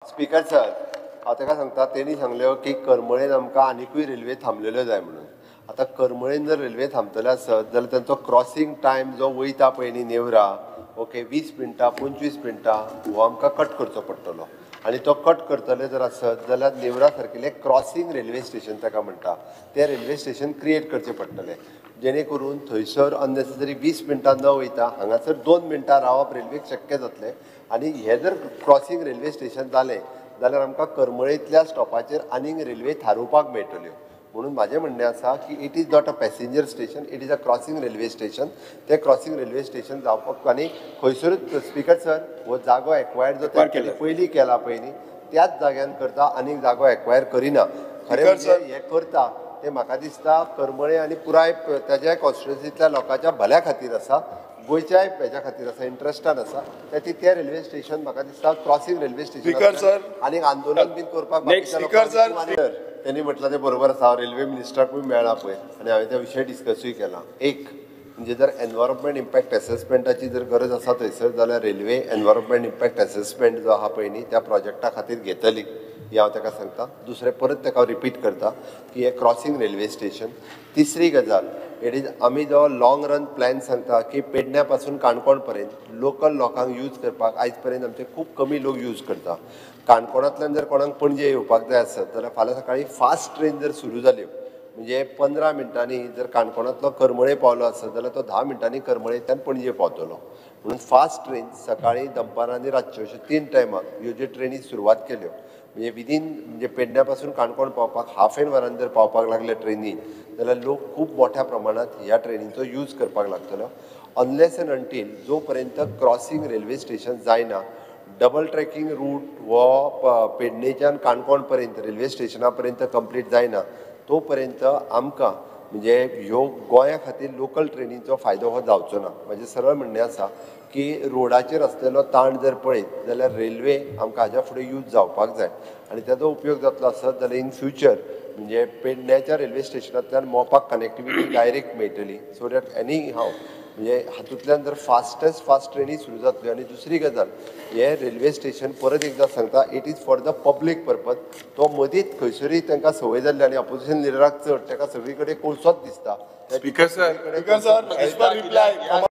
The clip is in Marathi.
स्पीकर सर, हांव ताका सांगता तेणी सांगलें की करमळेन आमकां आनिकूय रेल्वे थांबलेल्यो जाय म्हणून. आतां करमळेन जर रेल्वे थांबतले आसत जाल्यार तांचो क्रॉसींग टायम जो वयता पळय न्ही नेवरा, ओके 20 मिनटां 25 मिनटां हो आमकां कट करचो पडटलो. आनी तो कट करतले जर आसत जाल्यार नेवरा सारकिल्लें क्रॉसींग रेल्वे स्टेशन ताका म्हणटा तें रेल्वे स्टेशन क्रिएट करचें पडटलें, जेणे करून थंयसर अननेसेसरी 20 मिनटां न वयता हांगासर 2 मिनटां रावप रेल्वेक शक्य जातलें. आनी हें जर क्रॉसींग रेल्वे स्टेशन जालें जाल्यार आमकां करमळेंतल्या स्टॉपाचेर आनीक रेल्वे थारोवपाक मेळटल्यो. म्हणून म्हाजें म्हणणें आसा की it is not a passenger station, it is a crossing railway station. तें क्रॉसींग रेल्वे स्टेशन जावपाक आनी खंयसरूच स्पीकर सर हो जागो एक्वायर जो पयलीं केला पळय न्ही त्याच जाग्यान करता, आनीक जागो एक्वायर करिना. खरें म्हणजे हें करता तें म्हाका दिसता करमळे आनी पुराय ताज्या कॉन्स्टिट्युएन्सींतल्या लोकांच्या भल्या खातीर आसा, गोंयच्याय हेच्या खातीर आसा, इंट्रस्टान आसा. तें रेल्वे स्टेशन म्हाका दिसता क्रॉसींग रेल्वे स्टेशन आनीक आंदोलन बीन करपाक त्यांनी म्हटलं ते बरोबर आसा. हांव रेल्वे मिनिस्टराकूय मेळ्ळा पळय आनी हांवें त्या विशय डिस्कसूय केला. एक म्हणजे जर एनवायरमेंट इम्पॅक्ट असेसमेंटाची जर गरज आसा थंयसर जाल्यार रेल्वे एनवायरमेंट इम्पॅक्ट असेसमेंट जो आहा पळय न्ही त्या प्रोजेक्टा खातीर घेतली ही हांव ताका सांगता. दुसरें परत ताका रिपीट करता की हें क्रॉसींग रेल्वे स्टेशन. तिसरी गजाल इट इज आमी जो लॉंग रन प्लॅन सांगता की पेडण्या पासून काणकोण पर्यंत लोकल लोकांक यूज करपाक आयज पर्यंत आमचे खूब कमी लोक यूज करता. काणकोणांतल्यान जर कोणाक पणजे येवपाक जाय आसत जाल्यार फाल्यां सकाळीं फास्ट ट्रेन जर सुरू जाल्यो म्हणजे 15 मिनटांनी जर काणकोणांतलो करमळे पावलो आसत जाल्यार तो 10 मिनटांनी करमळेंतल्यान पणजे पावतलो. म्हणून फास्ट ट्रेन सकाळीं दनपारां आनी रातच्यो अश्यो 3 टायमाक ह्यो ज्यो ट्रेनी सुरवात केल्यो म्हणजे विदीन म्हणजे पेडण्या पासून काणकोण पावपाक हाफ एन वरान जर पावपाक लागले ट्रेनीन जाल्यार लोक खूब मोठ्या प्रमाणांत ह्या ट्रेनीचो यूज करपाक लागतलो. अनलेस एंड अंटील जो पर्यंत क्रॉसींग रेल्वे स्टेशन जायना, डबल ट्रॅकिंग रूट हो पेडणेच्यान काणकोण पर्यंत रेल्वे स्टेशना पर्यंत कंप्लीट जायना तो पर्यंत आमकां म्हणजे ह्यो गोंया खातीर लोकल ट्रेनीचो फायदो हो जावचो ना. म्हजें सरळ म्हणणें आसा की रोडाचेर आसलेलो ताण जर पळयत जाल्यार रेल्वे आमकां हाज्या फुडें यूज जावपाक जाय आनी ताजो उपयोग जातलो आसत जाल्यार इन फ्युचर म्हणजे पेडण्याच्या रेल्वे स्टेशनांतल्यान मोपाक कनेक्टिविटी डायरेक्ट मेळटली. सो दॅट एनी हाव म्हणजे हातूंतल्यान जर फास्ट ट्रेनी सुरू जातल्यो. आनी दुसरी गजाल हे रेल्वे स्टेशन परत एकदां सांगता it is for the public purpose. तो मदींच खंयसरूय तांकां संवय जाल्ली आनी अपोजिशन लिडराक चड ताका सगळी कडेन कोळसोच दिसता. Speaker sir